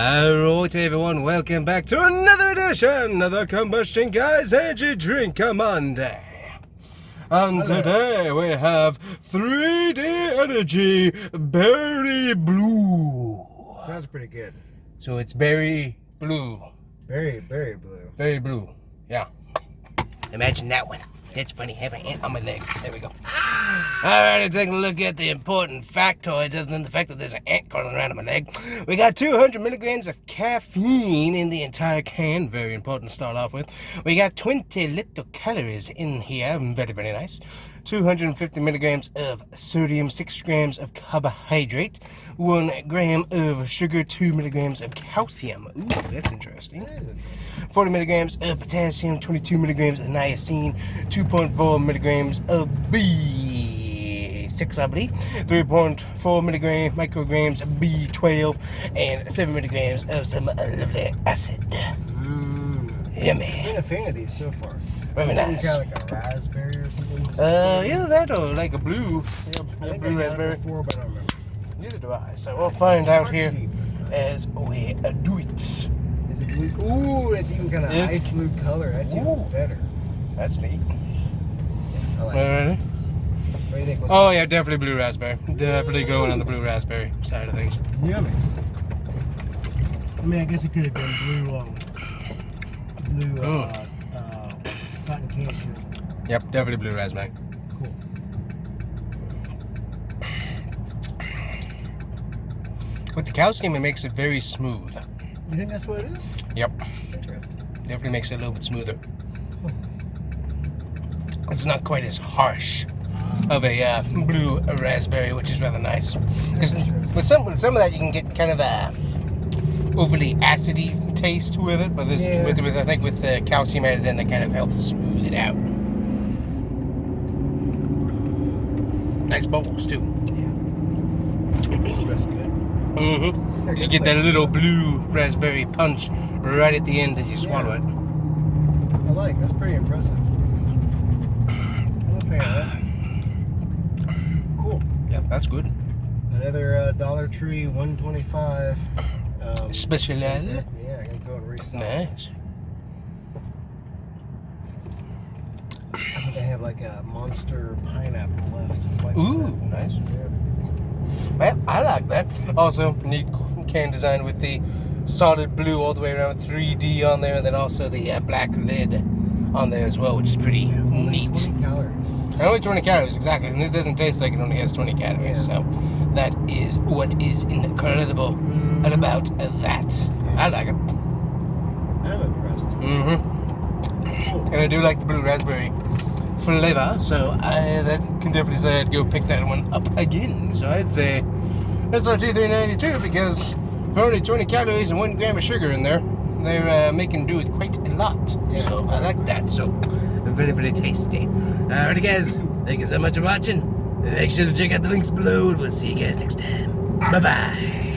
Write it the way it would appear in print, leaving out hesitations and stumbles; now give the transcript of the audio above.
Alright everyone, welcome back to another edition of the Combustion Guys Energy Drink Monday. And today we have 3D Energy Berry Blue. Sounds pretty good. So it's berry blue. Very blue. Very blue, yeah. Imagine that one. That's funny, have an ant on my leg. There we go. Alright, taking a look at the important factoids other than the fact that there's an ant crawling around on my leg. We got 200 milligrams of caffeine in the entire can. Very important to start off with. We got 20 little calories in here. Very, very nice. 250 milligrams of sodium, 6 grams of carbohydrate, 1 gram of sugar, 2 milligrams of calcium. Ooh, that's interesting. 40 milligrams of potassium, 22 milligrams of niacin, 2.4 milligrams of B6, I believe, 3.4 micrograms of B12, and 7 milligrams of some lovely acid. Yummy. I've been a fan of these so far. Very nice. You got like a raspberry or something? Yeah, that or like a blue. I think blue I had raspberry. it before, but I don't remember. Neither do I. So we'll find out here as we do it. Is it blue? Ooh, it's even kind of ice blue color. That's even better. That's neat. I like Ready? it. What do you think? Oh yeah, definitely blue raspberry. Definitely going on the blue raspberry side of things. Yummy. I mean, I guess it could have been blue cotton candy too. Yep, definitely blue raspberry. Cool. With the calcium, it makes it very smooth. You think that's what it is? Yep. Interesting. Definitely makes it a little bit smoother. It's not quite as harsh of a blue raspberry, which is rather nice. Because with some of that, you can get kind of a overly acidy taste with it, but this, with I think with the calcium added in, that kind of helps smooth it out. Nice bubbles too. That's good. Mm-hmm. You get that little blue raspberry punch right at the end as you swallow it. I like. That's pretty impressive. I'm a fan of that. Cool. Yep, that's good. Another Dollar Tree 125. Special. Yeah, I gotta go and restock. Nice. I think I have like a monster pineapple left. Ooh, nice. Yeah. Well, I like that. Also, neat can design with the solid blue all the way around, 3D on there, and then also the black lid on there as well, which is pretty neat. 20 calories. Only 20 calories, exactly, and it doesn't taste like it only has 20 calories, so that is what is incredible about that. I like it. I'm impressed. And I do like the blue raspberry flavor, so that can definitely say I'd go pick that one up again. So I'd say SRT 392 because for only 20 calories and 1 gram of sugar in there, they're making do with quite a lot. Yeah, so I like that. So very, very tasty. Alrighty guys, thank you so much for watching. Make sure to check out the links below and we'll see you guys next time. Bye bye.